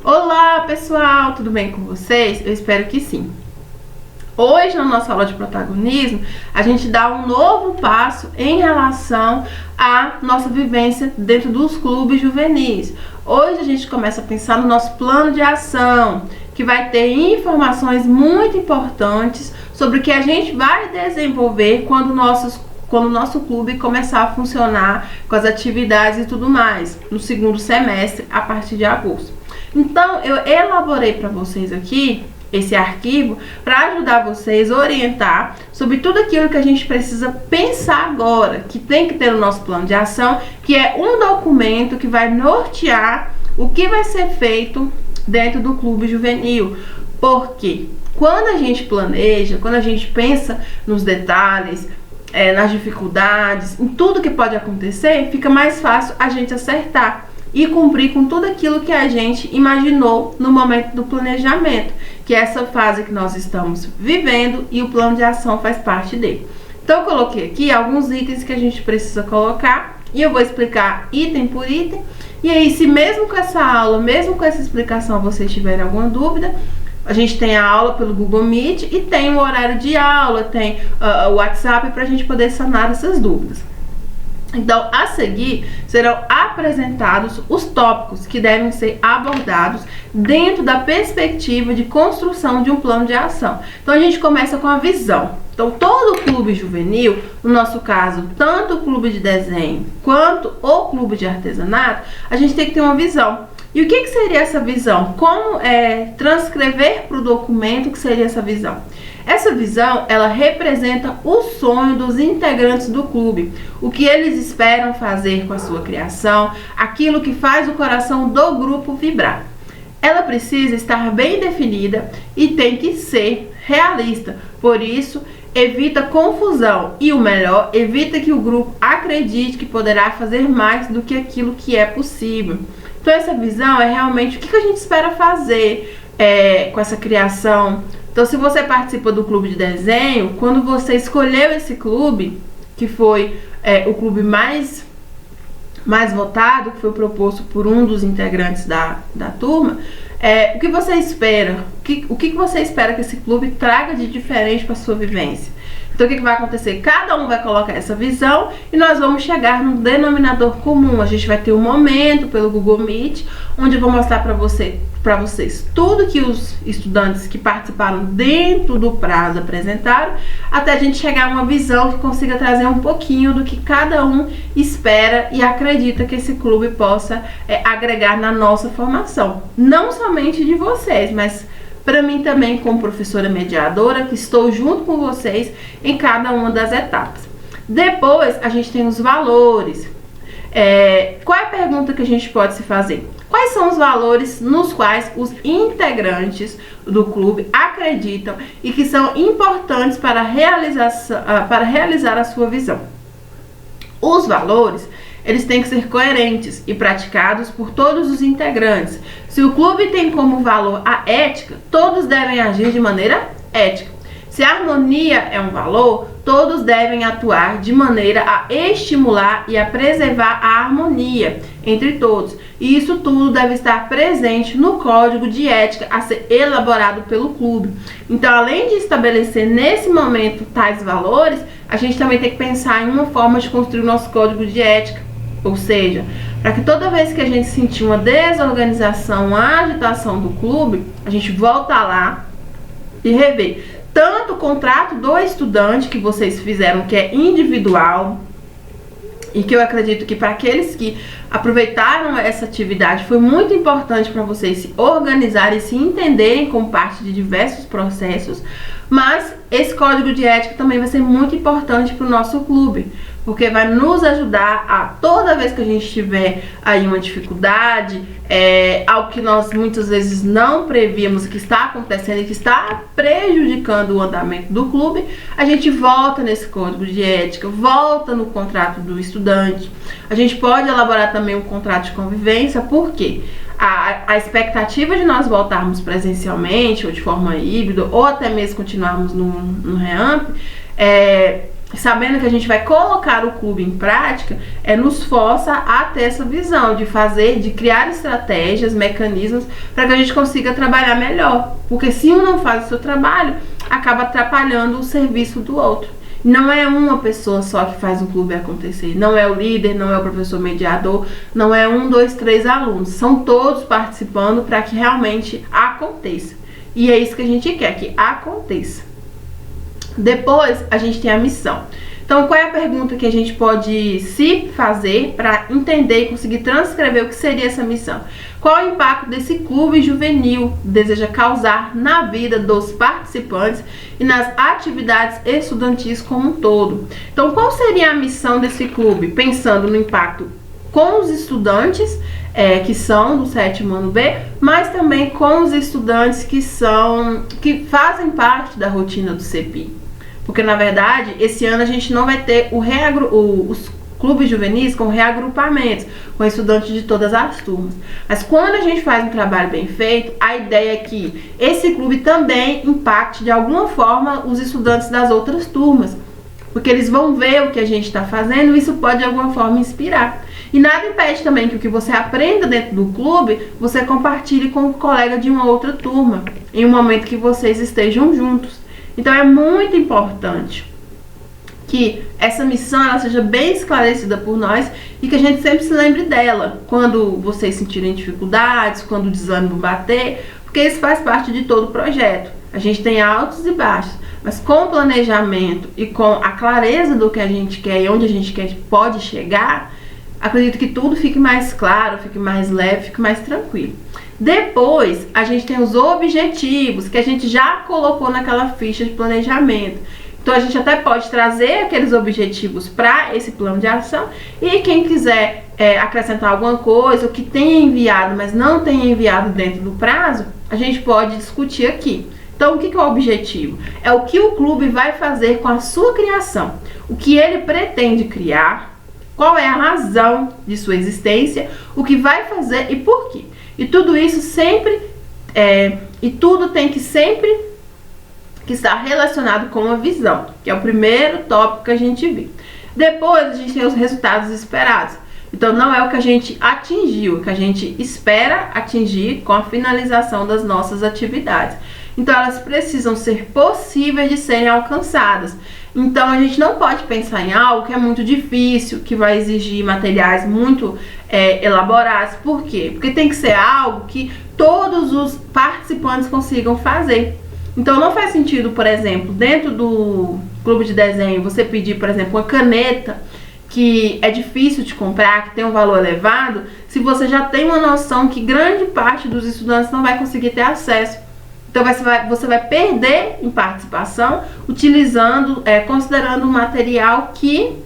Olá pessoal, tudo bem com vocês? Eu espero que sim. Hoje na nossa aula de protagonismo, a gente dá um novo passo em relação à nossa vivência dentro dos clubes juvenis. Hoje a gente começa a pensar no nosso plano de ação, que vai ter informações muito importantes sobre o que a gente vai desenvolver quando o nosso clube começar a funcionar com as atividades e tudo mais, no segundo semestre, a partir de agosto. Então, eu elaborei para vocês aqui esse arquivo para ajudar vocês a orientar sobre tudo aquilo que a gente precisa pensar agora, que tem que ter no nosso plano de ação, que é um documento que vai nortear o que vai ser feito dentro do clube juvenil. Porque quando a gente planeja, quando a gente pensa nos detalhes, nas dificuldades, em tudo que pode acontecer, fica mais fácil a gente acertar e cumprir com tudo aquilo que a gente imaginou no momento do planejamento, que é essa fase que nós estamos vivendo e o plano de ação faz parte dele. Então eu coloquei aqui alguns itens que a gente precisa colocar e eu vou explicar item por item. E aí, se mesmo com essa aula, mesmo com essa explicação, vocês tiverem alguma dúvida, a gente tem a aula pelo Google Meet e tem o horário de aula, tem o WhatsApp para a gente poder sanar essas dúvidas. Então, a seguir, serão apresentados os tópicos que devem ser abordados dentro da perspectiva de construção de um plano de ação. Então, a gente começa com a visão. Então, todo clube juvenil, no nosso caso, tanto o clube de desenho quanto o clube de artesanato, a gente tem que ter uma visão. E o que seria essa visão? Como transcrever para o documento o que seria essa visão? Essa visão, ela representa o sonho dos integrantes do clube, o que eles esperam fazer com a sua criação, aquilo que faz o coração do grupo vibrar. Ela precisa estar bem definida e tem que ser realista, por isso, evita confusão e, o melhor, evita que o grupo acredite que poderá fazer mais do que aquilo que é possível. Então, essa visão é realmente o que a gente espera fazer com essa criação. Então, se você participa do clube de desenho, quando você escolheu esse clube, que foi o clube mais votado, que foi proposto por um dos integrantes da turma, o que você espera? O que você espera que esse clube traga de diferente para a sua vivência? Então, o que vai acontecer? Cada um vai colocar essa visão e nós vamos chegar num denominador comum. A gente vai ter um momento pelo Google Meet, onde eu vou mostrar para vocês tudo que os estudantes que participaram dentro do prazo apresentaram, até a gente chegar a uma visão que consiga trazer um pouquinho do que cada um espera e acredita que esse clube possa agregar na nossa formação. Não somente de vocês, mas para mim também, como professora mediadora, que estou junto com vocês em cada uma das etapas. Depois, a gente tem os valores. Qual é a pergunta que a gente pode se fazer? Quais são os valores nos quais os integrantes do clube acreditam e que são importantes para realizar a sua visão? Os valores, eles têm que ser coerentes e praticados por todos os integrantes. Se o clube tem como valor a ética, todos devem agir de maneira ética. Se a harmonia é um valor, todos devem atuar de maneira a estimular e a preservar a harmonia entre todos. E isso tudo deve estar presente no código de ética a ser elaborado pelo clube. Então, além de estabelecer nesse momento tais valores, a gente também tem que pensar em uma forma de construir o nosso código de ética. Ou seja, para que toda vez que a gente sentir uma desorganização, uma agitação do clube, a gente volta lá e rever tanto o contrato do estudante que vocês fizeram, que é individual, e que eu acredito que para aqueles que aproveitaram essa atividade foi muito importante para vocês se organizarem e se entenderem como parte de diversos processos, mas esse código de ética também vai ser muito importante para o nosso clube, porque vai nos ajudar a, toda vez que a gente tiver aí uma dificuldade, algo que nós muitas vezes não prevíamos que está acontecendo e que está prejudicando o andamento do clube, a gente volta nesse código de ética, volta no contrato do estudante. A gente pode elaborar também um contrato de convivência, porque a expectativa de nós voltarmos presencialmente ou de forma híbrida, ou até mesmo continuarmos no REAMP, sabendo que a gente vai colocar o clube em prática, nos força a ter essa visão de fazer, de criar estratégias, mecanismos para que a gente consiga trabalhar melhor. Porque se um não faz o seu trabalho, acaba atrapalhando o serviço do outro. Não é uma pessoa só que faz o clube acontecer. Não é o líder, não é o professor mediador, não é 1, 2, 3 alunos. São todos participando para que realmente aconteça. E é isso que a gente quer, que aconteça. Depois, a gente tem a missão. Então, qual é a pergunta que a gente pode se fazer para entender e conseguir transcrever o que seria essa missão? Qual é o impacto desse clube juvenil deseja causar na vida dos participantes e nas atividades estudantis como um todo? Então, qual seria a missão desse clube? Pensando no impacto com os estudantes que são do 7º ano B, mas também com os estudantes que fazem parte da rotina do CEPI. Porque, na verdade, esse ano a gente não vai ter os clubes juvenis com reagrupamentos, com estudantes de todas as turmas. Mas quando a gente faz um trabalho bem feito, a ideia é que esse clube também impacte de alguma forma os estudantes das outras turmas. Porque eles vão ver o que a gente está fazendo e isso pode de alguma forma inspirar. E nada impede também que o que você aprenda dentro do clube, você compartilhe com um colega de uma outra turma, em um momento que vocês estejam juntos. Então é muito importante que essa missão ela seja bem esclarecida por nós e que a gente sempre se lembre dela quando vocês sentirem dificuldades, quando o desânimo bater, porque isso faz parte de todo o projeto. A gente tem altos e baixos, mas com o planejamento e com a clareza do que a gente quer e onde a gente pode chegar, acredito que tudo fique mais claro, fique mais leve, fique mais tranquilo. Depois, a gente tem os objetivos, que a gente já colocou naquela ficha de planejamento. Então, a gente até pode trazer aqueles objetivos para esse plano de ação. E quem quiser acrescentar alguma coisa, o que tenha enviado, mas não tenha enviado dentro do prazo, a gente pode discutir aqui. Então, o que é o objetivo? É o que o clube vai fazer com a sua criação. O que ele pretende criar, qual é a razão de sua existência, o que vai fazer e por quê. E tudo isso tudo tem que sempre estar relacionado com a visão, que é o primeiro tópico que a gente vê. Depois a gente tem os resultados esperados. Então não é o que a gente atingiu, é o que a gente espera atingir com a finalização das nossas atividades. Então elas precisam ser possíveis de serem alcançadas. Então a gente não pode pensar em algo que é muito difícil, que vai exigir materiais muito elaborados. Por quê? Porque tem que ser algo que todos os participantes consigam fazer. Então não faz sentido, por exemplo, dentro do clube de desenho, você pedir, por exemplo, uma caneta que é difícil de comprar, que tem um valor elevado, se você já tem uma noção que grande parte dos estudantes não vai conseguir ter acesso. Então você vai perder em participação considerando um material que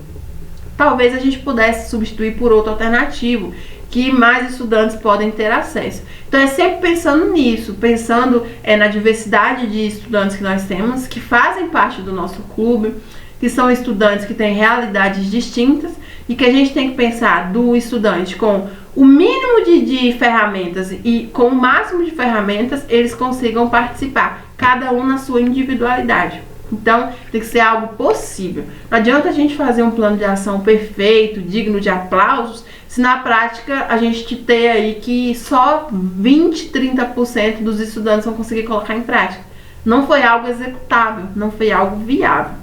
talvez a gente pudesse substituir por outro alternativo, que mais estudantes podem ter acesso. Então é sempre pensando nisso, pensando na diversidade de estudantes que nós temos, que fazem parte do nosso clube, que são estudantes que têm realidades distintas e que a gente tem que pensar do estudante com o mínimo de ferramentas e com o máximo de ferramentas eles consigam participar, cada um na sua individualidade. Então tem que ser algo possível. Não adianta a gente fazer um plano de ação perfeito, digno de aplausos, se na prática a gente ter aí que só 20, 30% dos estudantes vão conseguir colocar em prática. Não foi algo executável, não foi algo viável.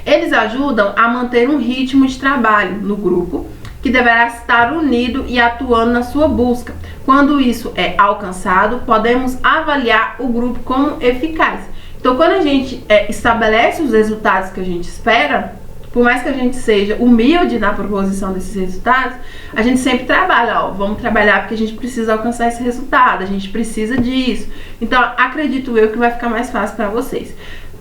Eles ajudam a manter um ritmo de trabalho no grupo, que deverá estar unido e atuando na sua busca. Quando isso é alcançado, podemos avaliar o grupo como eficaz. Então, quando a gente estabelece os resultados que a gente espera, por mais que a gente seja humilde na proposição desses resultados, a gente sempre trabalha, vamos trabalhar porque a gente precisa alcançar esse resultado, a gente precisa disso. Então, acredito eu que vai ficar mais fácil para vocês.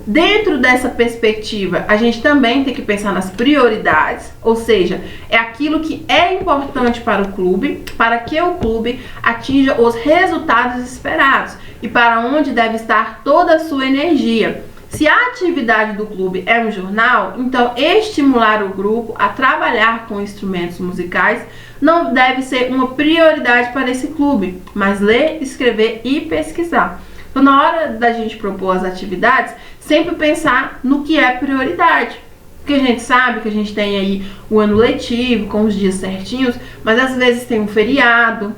Dentro dessa perspectiva, a gente também tem que pensar nas prioridades, ou seja, é aquilo que é importante para o clube, para que o clube atinja os resultados esperados e para onde deve estar toda a sua energia. Se a atividade do clube é um jornal, então estimular o grupo a trabalhar com instrumentos musicais não deve ser uma prioridade para esse clube, mas ler, escrever e pesquisar. Então, na hora da gente propor as atividades, sempre pensar no que é prioridade. Porque a gente sabe que a gente tem aí o ano letivo, com os dias certinhos, mas às vezes tem um feriado,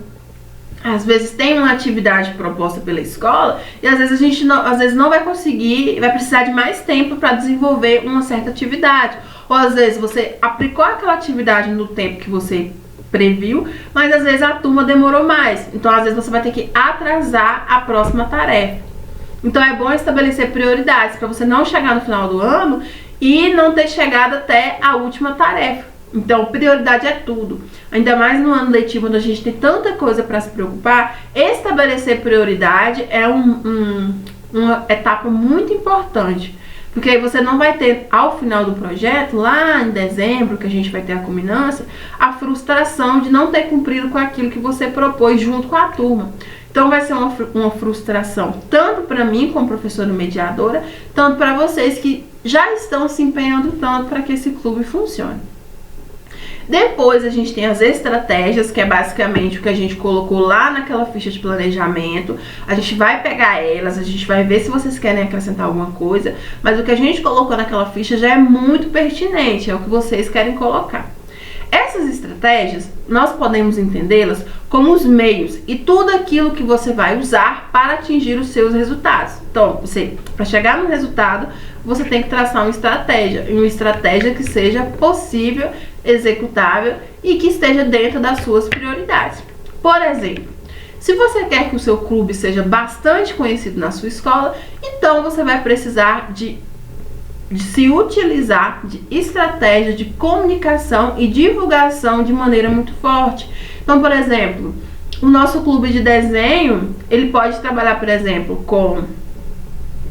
às vezes tem uma atividade proposta pela escola e às vezes a gente não vai conseguir, vai precisar de mais tempo para desenvolver uma certa atividade. Ou às vezes você aplicou aquela atividade no tempo que você previu, mas às vezes a turma demorou mais. Então às vezes você vai ter que atrasar a próxima tarefa. Então é bom estabelecer prioridades para você não chegar no final do ano e não ter chegado até a última tarefa. Então, prioridade é tudo. Ainda mais no ano letivo, onde a gente tem tanta coisa para se preocupar, estabelecer prioridade é uma etapa muito importante. Porque aí você não vai ter, ao final do projeto, lá em dezembro, que a gente vai ter a culminância, a frustração de não ter cumprido com aquilo que você propôs junto com a turma. Então vai ser uma frustração tanto para mim como professora mediadora, tanto para vocês que já estão se empenhando tanto para que esse clube funcione. Depois a gente tem as estratégias, que é basicamente o que a gente colocou lá naquela ficha de planejamento. A gente vai pegar elas, a gente vai ver se vocês querem acrescentar alguma coisa, mas o que a gente colocou naquela ficha já é muito pertinente, é o que vocês querem colocar. Essas estratégias, nós podemos entendê-las como os meios e tudo aquilo que você vai usar para atingir os seus resultados. Então, para chegar no resultado, você tem que traçar uma estratégia que seja possível, executável e que esteja dentro das suas prioridades. Por exemplo, se você quer que o seu clube seja bastante conhecido na sua escola, então você vai precisar de se utilizar de estratégia de comunicação e divulgação de maneira muito forte. Então, por exemplo, o nosso clube de desenho, ele pode trabalhar, por exemplo, com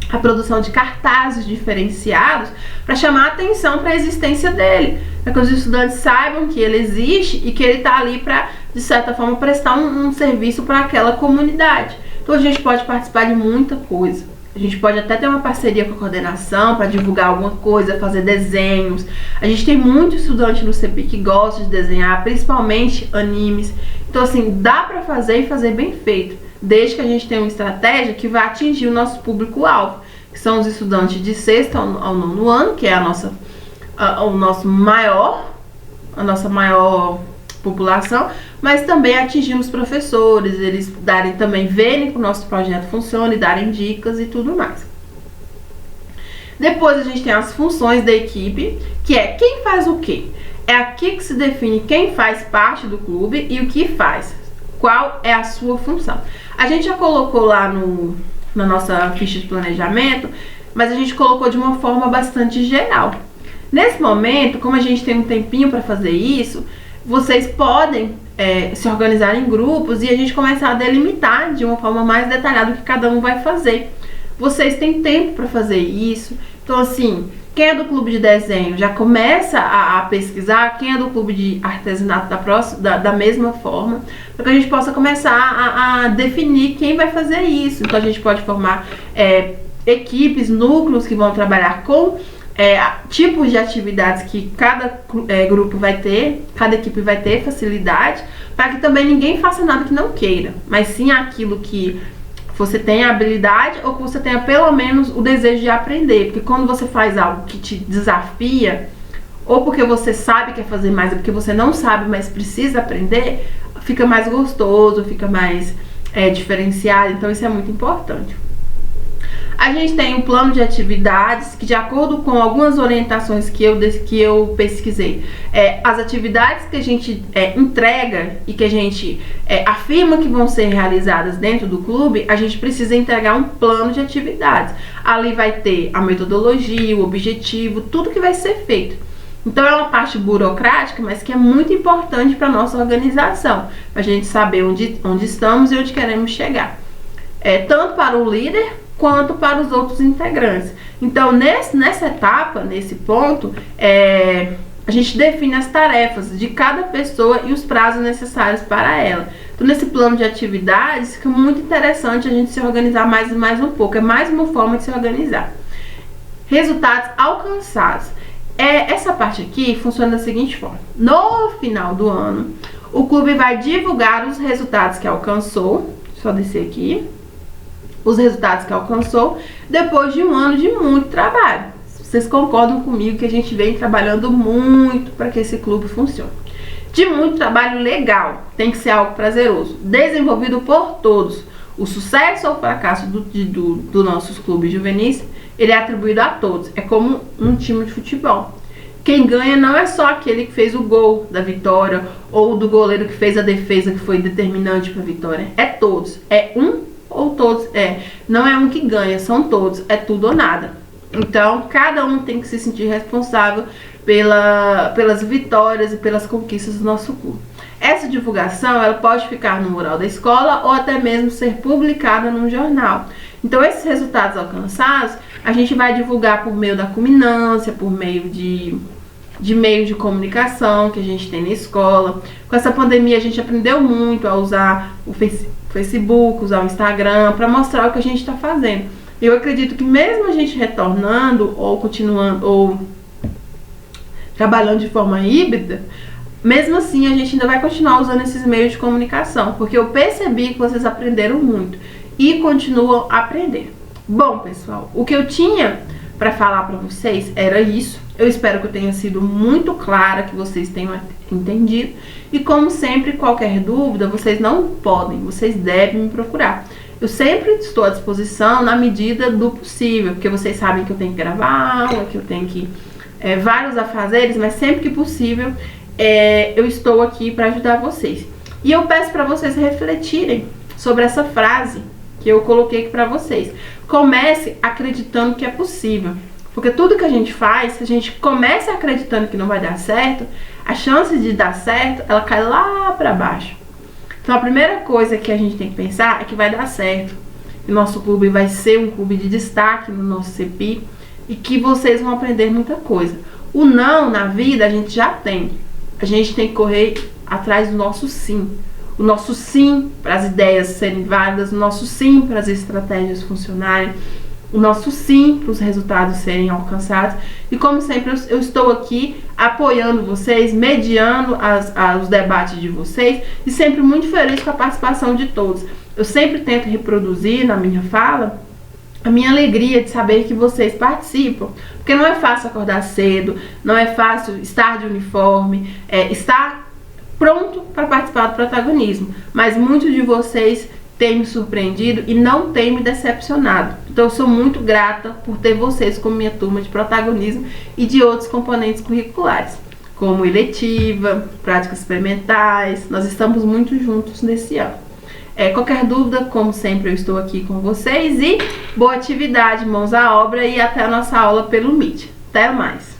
a produção de cartazes diferenciados para chamar a atenção para a existência dele, para que os estudantes saibam que ele existe e que ele está ali para, de certa forma, prestar um serviço para aquela comunidade. Então a gente pode participar de muita coisa. A gente pode até ter uma parceria com a coordenação para divulgar alguma coisa, fazer desenhos. A gente tem muito estudante no CEPI que gosta de desenhar, principalmente animes. Então, assim, dá para fazer e fazer bem feito, desde que a gente tenha uma estratégia que vai atingir o nosso público-alvo, que são os estudantes de 6º ao 9º ano, que é a nossa maior população, mas também atingir os professores, eles verem que o nosso projeto funciona e darem dicas e tudo mais. Depois a gente tem as funções da equipe, que é quem faz o quê? É aqui que se define quem faz parte do clube e o que faz. Qual é a sua função? A gente já colocou lá na nossa ficha de planejamento, mas a gente colocou de uma forma bastante geral. Nesse momento, como a gente tem um tempinho para fazer isso, vocês podem se organizar em grupos e a gente começar a delimitar de uma forma mais detalhada o que cada um vai fazer. Vocês têm tempo para fazer isso. Então, assim, quem é do clube de desenho já começa a pesquisar, quem é do clube de artesanato da mesma forma, para que a gente possa começar a definir quem vai fazer isso. Então a gente pode formar equipes, núcleos que vão trabalhar com tipos de atividades que cada grupo vai ter, cada equipe vai ter facilidade, para que também ninguém faça nada que não queira, mas sim aquilo que você tenha habilidade ou que você tenha pelo menos o desejo de aprender. Porque quando você faz algo que te desafia, ou porque você sabe que quer fazer mais, ou porque você não sabe, mas precisa aprender, fica mais gostoso, fica mais diferenciado. Então isso é muito importante. A gente tem um plano de atividades que, de acordo com algumas orientações que eu pesquisei, as atividades que a gente entrega e que a gente afirma que vão ser realizadas dentro do clube, a gente precisa entregar um plano de atividades. Ali vai ter a metodologia, o objetivo, tudo que vai ser feito. Então é uma parte burocrática, mas que é muito importante para a nossa organização, para a gente saber onde estamos e onde queremos chegar. Tanto para o líder quanto para os outros integrantes. Então, nessa etapa, nesse ponto, a gente define as tarefas de cada pessoa e os prazos necessários para ela. Então, nesse plano de atividades, fica muito interessante a gente se organizar mais e mais um pouco. É mais uma forma de se organizar. Resultados alcançados. Essa parte aqui funciona da seguinte forma. No final do ano, o clube vai divulgar os resultados que alcançou. Só descer aqui. Os resultados que alcançou depois de um ano de muito trabalho. vocês concordam comigo que a gente vem trabalhando muito para que esse clube funcione. De muito trabalho legal, tem que ser algo prazeroso, desenvolvido por todos. O sucesso ou o fracasso do nossos clubes juvenis, ele é atribuído a todos. É como um time de futebol. Quem ganha não é só aquele que fez o gol da vitória ou do goleiro que fez a defesa que foi determinante para a vitória. É todos. É um ou todos. Não é um que ganha, são todos. É tudo ou nada. Então, cada um tem que se sentir responsável pelas vitórias e pelas conquistas do nosso clube. Essa divulgação, ela pode ficar no mural da escola ou até mesmo ser publicada num jornal. Então, esses resultados alcançados, a gente vai divulgar por meio da culminância, por meio de meio de comunicação que a gente tem na escola. Com essa pandemia, a gente aprendeu muito a usar o Facebook, usar o Instagram, para mostrar o que a gente está fazendo. Eu acredito que mesmo a gente retornando ou continuando ou trabalhando de forma híbrida, mesmo assim a gente ainda vai continuar usando esses meios de comunicação, porque eu percebi que vocês aprenderam muito e continuam a aprender. Bom, pessoal, o que eu tinha para falar para vocês era isso. Eu espero que eu tenha sido muito clara, que vocês tenham entendido. E como sempre, qualquer dúvida, vocês vocês devem me procurar. Eu sempre estou à disposição na medida do possível, porque vocês sabem que eu tenho que gravar aula, que eu tenho que vários afazeres, mas sempre que possível eu estou aqui para ajudar vocês. E eu peço para vocês refletirem sobre essa frase que eu coloquei aqui para vocês. Comece acreditando que é possível. Porque tudo que a gente faz, se a gente começa acreditando que não vai dar certo, a chance de dar certo, ela cai lá para baixo. Então a primeira coisa que a gente tem que pensar é que vai dar certo. Que o nosso clube vai ser um clube de destaque no nosso CEPI e que vocês vão aprender muita coisa. O não na vida a gente já tem. A gente tem que correr atrás do nosso sim. O nosso sim para as ideias serem válidas, o nosso sim para as estratégias funcionarem, o nosso sim para os resultados serem alcançados. E como sempre, eu estou aqui apoiando vocês, mediando os debates de vocês e sempre muito feliz com a participação de todos. Eu sempre tento reproduzir na minha fala a minha alegria de saber que vocês participam, porque não é fácil acordar cedo, não é fácil estar de uniforme, estar pronto para participar do protagonismo, mas muitos de vocês têm me surpreendido e não têm me decepcionado. Então eu sou muito grata por ter vocês como minha turma de protagonismo e de outros componentes curriculares, como eletiva, práticas experimentais. Nós estamos muito juntos nesse ano. Qualquer dúvida, como sempre, eu estou aqui com vocês e boa atividade, mãos à obra e até a nossa aula pelo Meet. Até mais!